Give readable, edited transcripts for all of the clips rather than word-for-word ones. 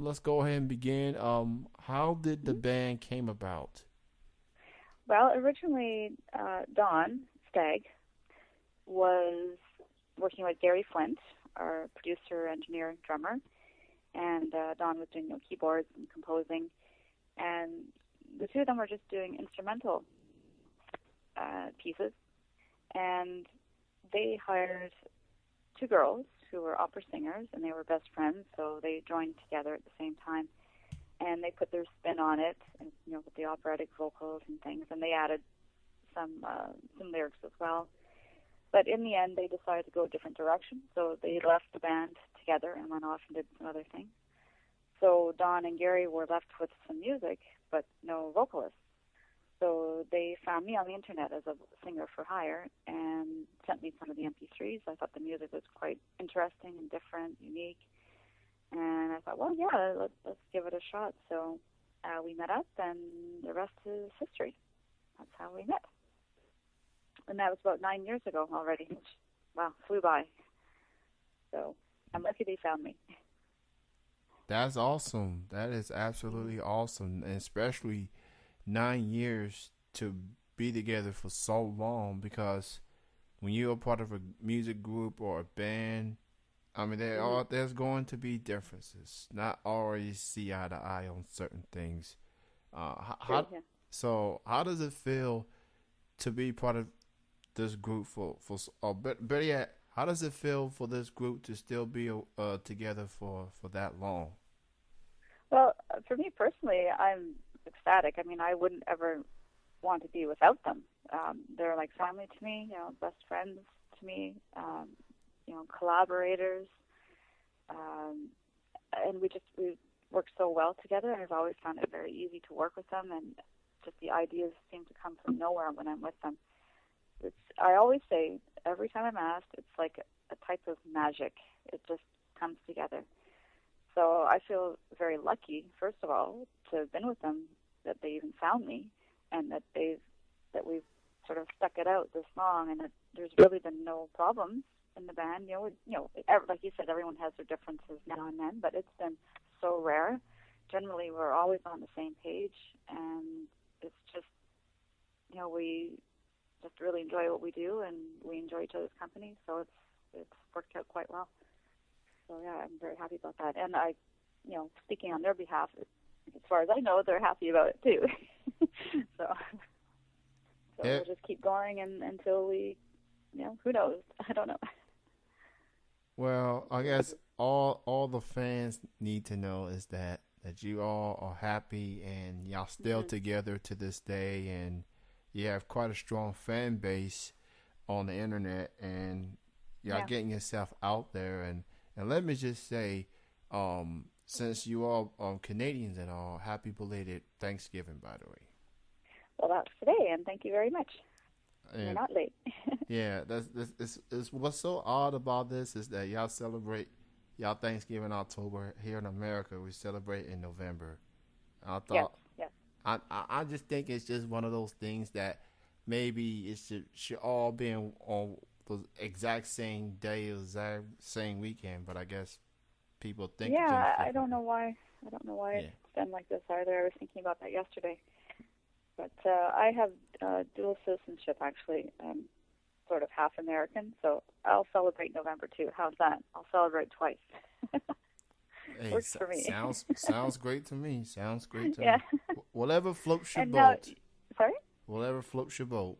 let's go ahead and begin. How did the band came about? Well, originally, Don Stagg was working with Gary Flint, our producer, engineer, drummer, and Don was doing keyboards and composing, and the two of them were just doing instrumental pieces, and they hired two girls who were opera singers, and they were best friends, so they joined together at the same time, and they put their spin on it, and with the operatic vocals and things, and they added some lyrics as well. But in the end, they decided to go a different direction, so they left the band together and went off and did some other things. So Don and Gary were left with some music, but no vocalists. So they found me on the internet as a singer for hire and sent me some of the MP3s. I thought the music was quite interesting and different, unique. And I thought, well, yeah, let's give it a shot. So we met up, and the rest is history. That's how we met. And that was about 9 years ago already, which, wow, flew by. So I'm lucky they found me. That's awesome. That is absolutely awesome, and especially 9 years to be together for so long, because when you're a part of a music group or a band, I mean, there's going to be differences. Not always see eye to eye on certain things. So how does it feel to be part of this group or better yet, how does it feel for this group to still be together for that long? Well, for me personally, I'm ecstatic. I mean, I wouldn't ever want to be without them. They're like family to me, best friends to me, collaborators, and we work so well together. I've always found it very easy to work with them, and just the ideas seem to come from nowhere when I'm with them. I always say, every time I'm asked, it's like a type of magic. It just comes together. So I feel very lucky, first of all, to have been with them, that they even found me, and that we've sort of stuck it out this long, and that there's really been no problems in the band. Like you said, everyone has their differences now and then, but it's been so rare. Generally, we're always on the same page, and it's just, we just really enjoy what we do, and we enjoy each other's company, so it's worked out quite well. So yeah, I'm very happy about that. And I, speaking on their behalf, as far as I know, they're happy about it too. so we'll just keep going until we, who knows? I don't know. Well, I guess all the fans need to know is that you all are happy and y'all still together to this day, and you have quite a strong fan base on the internet, and y'all getting yourself out there. And let me just say, since you all are Canadians and all, happy belated Thanksgiving, by the way. Well, that's today, and thank you very much. You're not late. Yeah, that's what's so odd about this is that y'all celebrate y'all Thanksgiving in October. Here in America, we celebrate in November. I thought, yes. I just think it's just one of those things that maybe it should all be on the exact same day, exact same weekend. But I guess people think. Yeah, I don't know why. It's been like this either. I was thinking about that yesterday. But I have dual citizenship, actually. I'm sort of half American, so I'll celebrate November too. How's that? I'll celebrate twice. Hey, works for me. Sounds great to me. Sounds great to me. Whatever floats your boat. Sorry? Whatever floats your boat.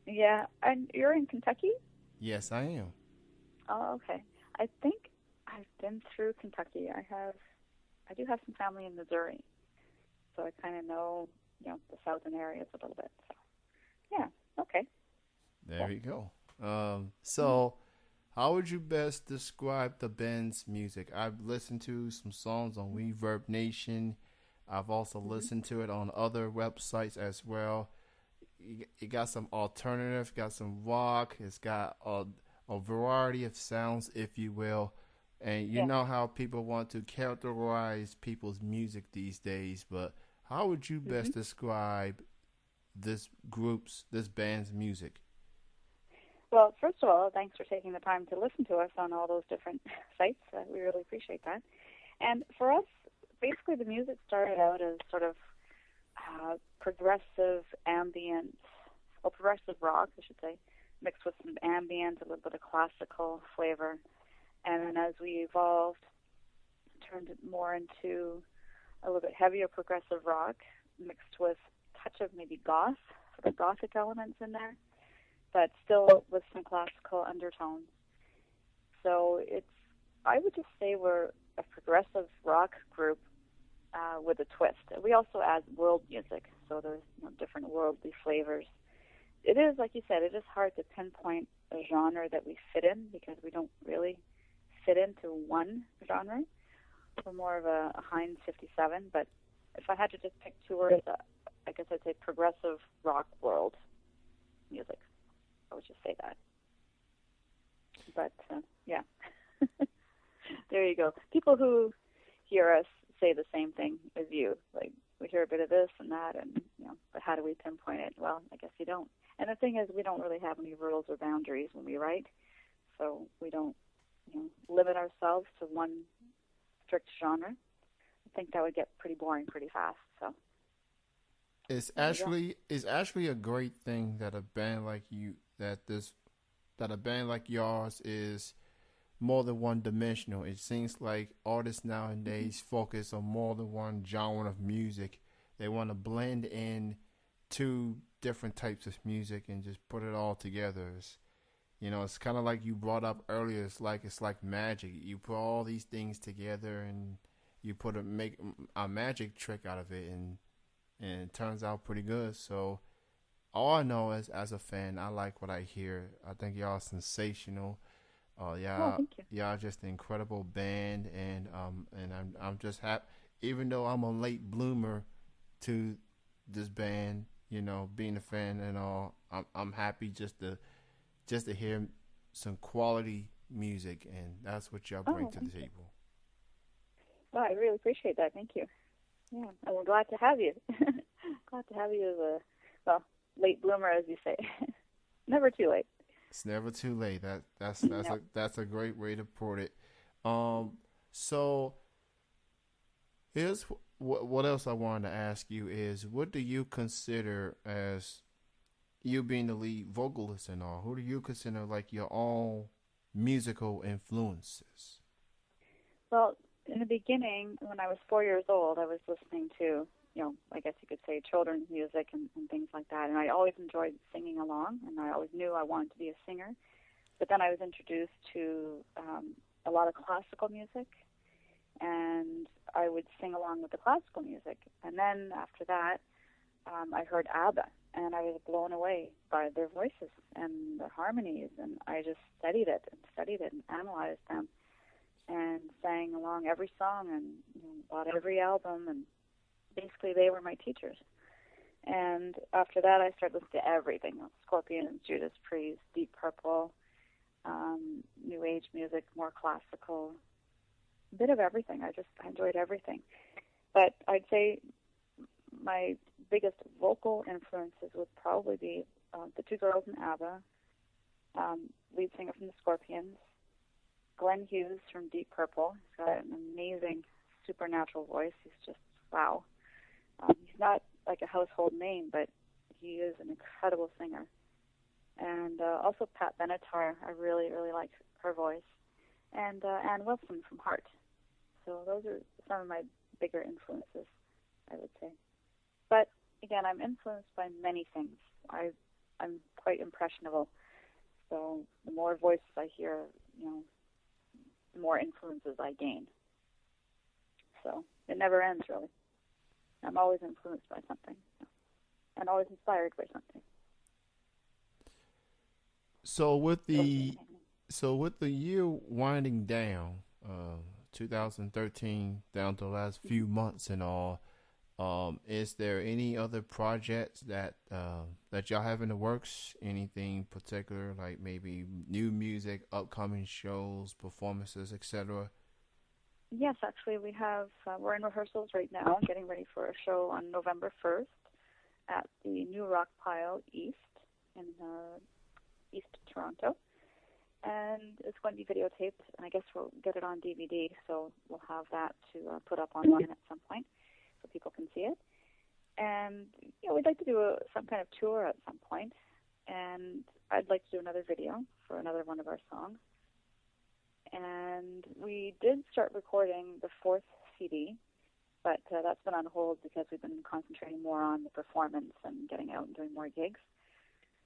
Yeah, and you're in Kentucky? Yes, I am. Oh, okay. I think I've been through Kentucky. I do have some family in Missouri, so I kind of know, the southern areas a little bit. So, yeah, okay. There you go. So, how would you best describe the band's music? I've listened to some songs on Reverb Nation. I've also listened to it on other websites as well. It got some alternative, got some rock. It's got a variety of sounds, if you will. And you know how people want to characterize people's music these days, but how would you best describe this band's music? Well, first of all, thanks for taking the time to listen to us on all those different sites. We really appreciate that. And for us, basically the music started out as sort of progressive ambient, or progressive rock, I should say, mixed with some ambient, a little bit of classical flavor. And then as we evolved, turned it more into a little bit heavier progressive rock, mixed with a touch of maybe goth, sort of gothic elements in there, but still with some classical undertones. So I would just say we're a progressive rock group with a twist. We also add world music, so there's different worldly flavors. It is, like you said, it is hard to pinpoint a genre that we fit in because we don't really fit into one genre. We're more of a Heinz 57, but if I had to just pick two words, I guess I'd say progressive rock world music. I would just say that. But, yeah. There you go. People who hear us say the same thing as you. Like, we hear a bit of this and that, and, but how do we pinpoint it? Well, I guess you don't. And the thing is, we don't really have any rules or boundaries when we write, so we don't, limit ourselves to one strict genre. I think that would get pretty boring pretty fast. So it's actually a great thing that a band like you that a band like yours is more than one dimensional. It seems like artists nowadays focus on more than one genre of music. They want to blend in two different types of music and just put it all together. It's kind of like you brought up earlier. It's like magic. You put all these things together and you make a magic trick out of it, and it turns out pretty good. So all I know is, as a fan, I like what I hear. I think y'all are sensational. Thank you. Y'all just an incredible band, and I'm just happy. Even though I'm a late bloomer to this band, being a fan and all, I'm happy just to hear some quality music, and that's what y'all bring to the table. Well, I really appreciate that. Thank you. Yeah, and we're glad to have you. Glad to have you as a late bloomer, as you say. Never too late. It's never too late. That's a great way to put it. So here's what else I wanted to ask you is, what do you consider, as you being the lead vocalist and all, who do you consider like your own musical influences? Well, in the beginning, when I was 4 years old, I was listening to, I guess you could say children's music and things like that. And I always enjoyed singing along, and I always knew I wanted to be a singer. But then I was introduced to a lot of classical music, and I would sing along with the classical music. And then after that, I heard ABBA, and I was blown away by their voices and their harmonies. And I just studied it and analyzed them, and sang along every song and bought every album, and basically they were my teachers. And after that, I started listening to everything: Scorpions, Judas Priest, Deep Purple, New Age music, more classical, a bit of everything. I enjoyed everything. But I'd say my biggest vocal influences would probably be the two girls in ABBA, lead singer from the Scorpions, Glenn Hughes from Deep Purple. He's got an amazing supernatural voice. He's just wow. He's not like a household name, but he is an incredible singer. And also Pat Benatar, I really, really like her voice. And Ann Wilson from Heart. So those are some of my bigger influences, I would say. But again, I'm influenced by many things. I'm quite impressionable. So the more voices I hear, the more influences I gain. So it never ends, really. I'm always influenced by something, and always inspired by something. So with the year winding down, 2013 down to the last few months and all, is there any other projects that y'all have in the works? Anything particular, like maybe new music, upcoming shows, performances, etc.? Yes, actually, we have. We're in rehearsals right now, getting ready for a show on November 1st at the New Rock Pile East in East Toronto, and it's going to be videotaped, and I guess we'll get it on DVD, so we'll have that to put up online at some point so people can see it. And, we'd like to do some kind of tour at some point, and I'd like to do another video for another one of our songs. And we did start recording the fourth CD, but that's been on hold because we've been concentrating more on the performance and getting out and doing more gigs.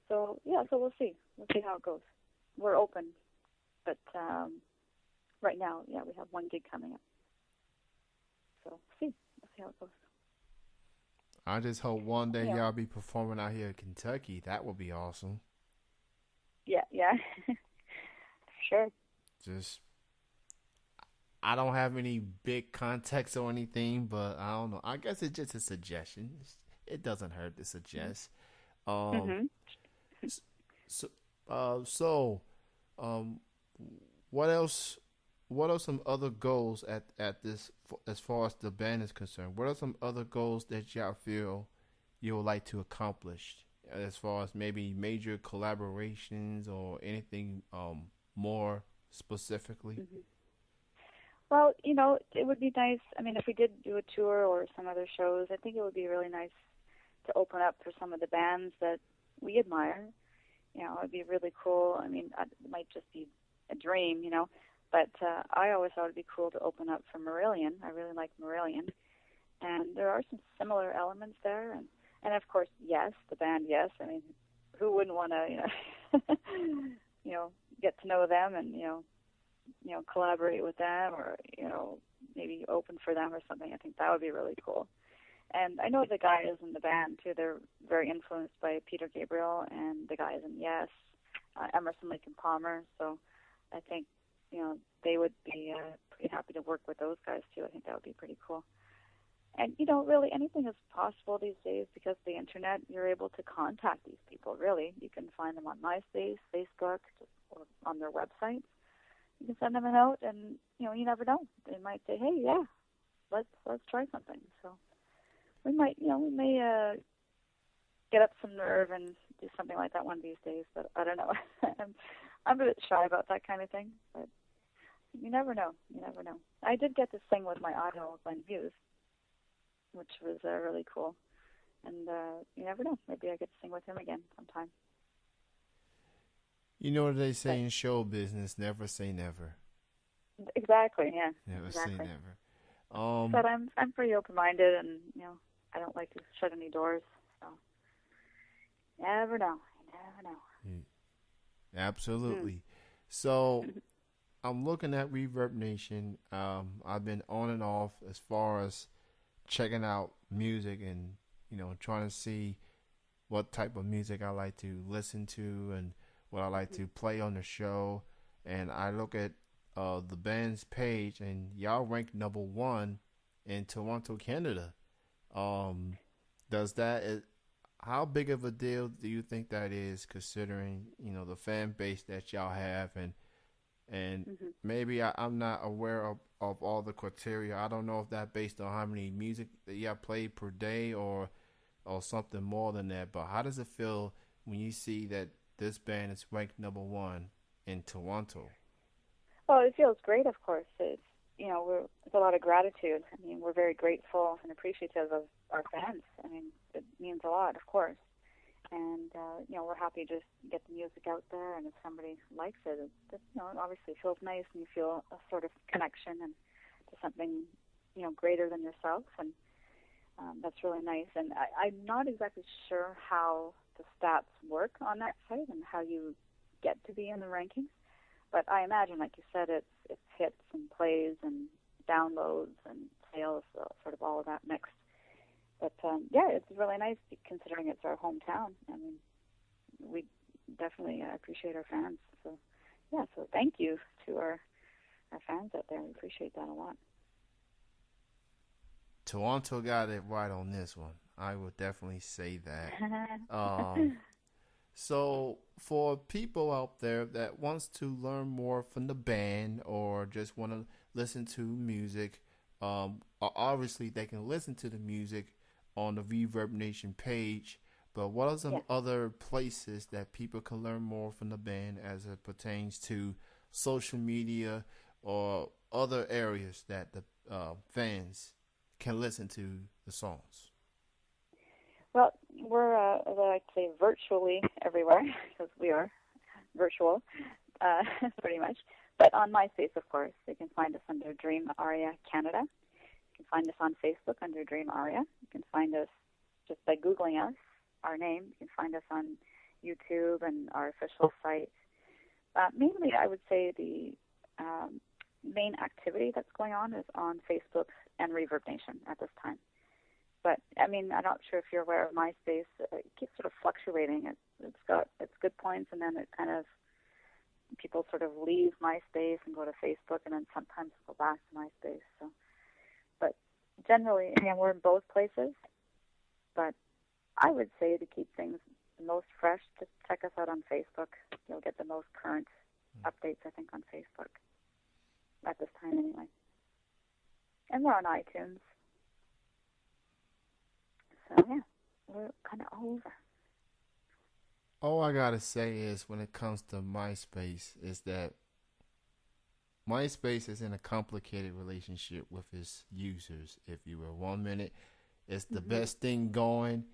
So, so we'll see. We'll see how it goes. We're open, but right now, we have one gig coming up. So we'll see how it goes. I just hope one day y'all be performing out here in Kentucky. That would be awesome. Yeah. Sure. I don't have any big context or anything, but I don't know. I guess it's just a suggestion. It doesn't hurt to suggest. What else? What are some other goals at this, as far as the band is concerned? What are some other goals that y'all feel you would like to accomplish, as far as maybe major collaborations or anything more specifically? Well, it would be nice. I mean, if we did do a tour or some other shows, I think it would be really nice to open up for some of the bands that we admire. It'd be really cool. I mean, it might just be a dream, but I always thought it'd be cool to open up for Marillion. I really like Marillion, and there are some similar elements there. And of course, yes, the band, yes. I mean, who wouldn't want to, get to know them and collaborate with them, or maybe open for them or something. I think that would be really cool. And I know the guys in the band too. They're very influenced by Peter Gabriel and the guys in Yes, Emerson, Lake and Palmer. So I think they would be pretty happy to work with those guys too. I think that would be pretty cool. And really anything is possible these days because of the internet. You're able to contact these people. Really, you can find them on MySpace, Facebook, or on their websites. You can send them a note, and you never know. They might say, "Hey, yeah, let's try something." So we may get up some nerve and do something like that one of these days. But I don't know. I'm a bit shy about that kind of thing. But you never know. I did get to sing with my idol, Glenn Hughes, which was really cool. And you never know. Maybe I get to sing with him again sometime. You know what they say in show business, never say never. Exactly, yeah. Never say never. But I'm pretty open-minded, and I don't like to shut any doors. So never know. Absolutely. So I'm looking at Reverb Nation. I've been on and off as far as checking out music and trying to see what type of music I like to listen to and what I like to play on the show. And I look at the band's page, and y'all rank number 1 in Toronto, Canada. How big of a deal do you think that is, considering the fan base that y'all have, and maybe I'm not aware of all the criteria. I don't know if that's based on how many music that y'all play per day or something more than that. But how does it feel when you see that this band is ranked number 1 in Toronto? Well, it feels great, of course. It's a lot of gratitude. I mean, we're very grateful and appreciative of our fans. I mean, it means a lot, of course. And we're happy to just get the music out there, and if somebody likes it, obviously it feels nice, and you feel a sort of connection and to something greater than yourself, and that's really nice. And I'm not exactly sure how the stats work on that site and how you get to be in the rankings, but I imagine, like you said, it's hits and plays and downloads and sales, so sort of all of that mixed. But it's really nice considering it's our hometown. I mean, we definitely appreciate our fans. So so thank you to our fans out there. We appreciate that a lot. Toronto got it right on this one. I would definitely say that. So for people out there that wants to learn more from the band or just want to listen to music, obviously they can listen to the music on the Reverb Nation page, But what are some Yeah. other places that people can learn more from the band as it pertains to social media or other areas that the fans can listen to the songs? Well, we're, as I like to say, virtually everywhere, because we are virtual, pretty much. But on MySpace, of course, you can find us under Dream Aria Canada. You can find us on Facebook under Dream Aria. You can find us just by Googling us, our name. You can find us on YouTube and our official site. Mainly, I would say the main activity that's going on is on Facebook and Reverb Nation at this time. But, I mean, I'm not sure if you're aware of MySpace. It keeps sort of fluctuating. It's got its good points, and then it kind of, people sort of leave MySpace and go to Facebook, and then sometimes go back to MySpace. So, but generally, again, we're in both places. But I would say to keep things the most fresh, just check us out on Facebook. You'll get the most current updates, I think, on Facebook at this time anyway. And we're on iTunes. So, yeah, we're kind of all over. All I gotta say is, when it comes to MySpace, is that MySpace is in a complicated relationship with its users. If you were 1 minute, it's the best thing going.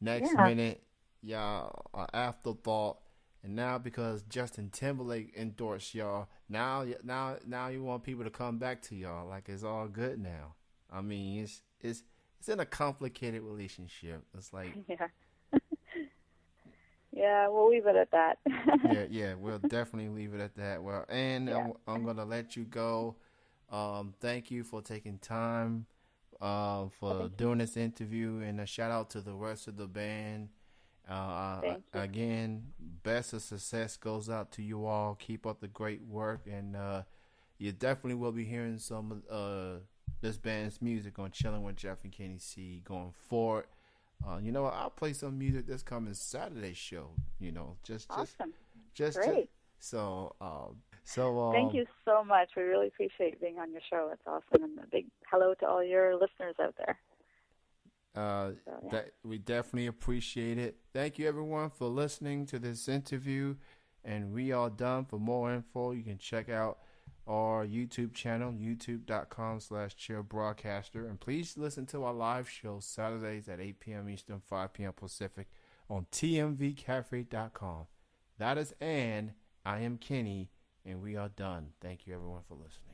Next minute, y'all are afterthought. And now, because Justin Timberlake endorsed y'all, now you want people to come back to y'all like it's all good now. I mean, it's in a complicated relationship. It's like, yeah, we'll leave it at that. yeah, we'll definitely leave it at that. Well, Ann, I'm gonna let you go. Thank you for taking time for doing this interview, and a shout out to the rest of the band. Again, best of success goes out to you all. Keep up the great work, and you definitely will be hearing some of this band's music on Chilling with Jeff and Kenny C going forward. You know, I'll play some music this coming Saturday show. You know, awesome. Just great. So thank you so much. We really appreciate being on your show. It's awesome, and a big hello to all your listeners out there. That we definitely appreciate it. Thank you, everyone, for listening to this interview, and we are done. For more info, you can check out our YouTube channel, youtube.com/chillbroadcaster, and please listen to our live show Saturdays at 8 p.m. Eastern, 5 p.m. Pacific on tmvcafe.com. That is Ann. I am Kenny, and we are done. Thank you, everyone, for listening.